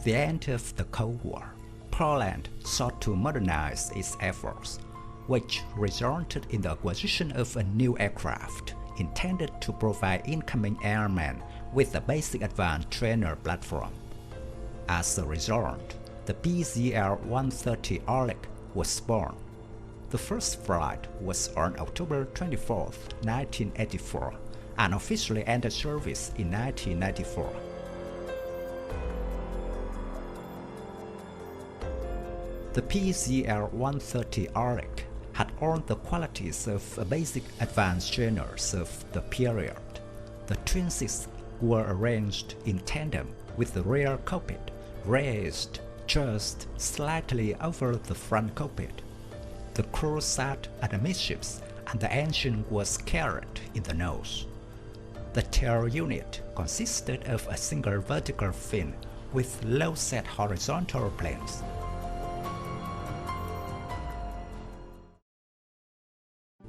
the end of the Cold War, Poland sought to modernize its efforts, which resulted in the acquisition of a new aircraft intended to provide incoming airmen with a basic advanced trainer platform. As a result, the PZL-130 Orlik was born. The first flight was on October 24, 1984, and officially entered service in 1994. The PZL-130 Orlik had all the qualities of basic advanced trainers of the period. The twin seats were arranged in tandem with the rear cockpit raised just slightly over the front cockpit. The crew sat at the midships and the engine was carried in the nose. The tail unit consisted of a single vertical fin with low-set horizontal planes.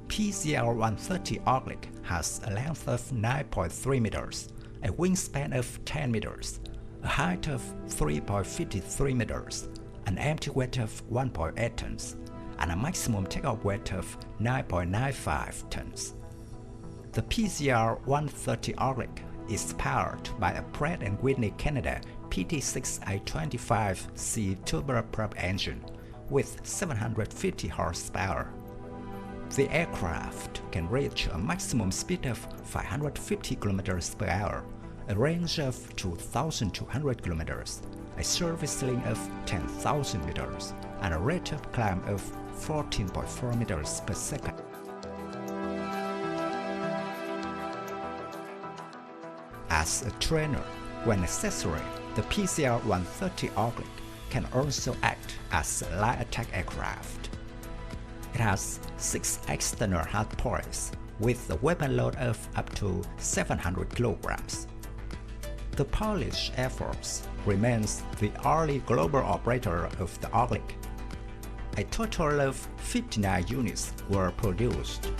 PZL-130 Orlik has a length of 9.3 meters, a wingspan of 10 meters, a height of 3.53 meters, an empty weight of 1.8 tons, and a maximum takeoff weight of 9.95 tons. The PZL-130 Orlik is powered by a Pratt & Whitney Canada PT6A25C turboprop engine with 750 horsepower. The aircraft can reach a maximum speed of 550 km per hour, a range of 2,200 km, a service length of 10,000 meters, and a rate of climb of 14.4 meters per second. As a trainer, when necessary, the PZL-130 Orlik can also act as a light attack aircraft. It has 6 external hardpoints with a weapon load of up to 700 kilograms. The Polish Air Force remains the only global operator of the Orlik. A total of 59 units were produced.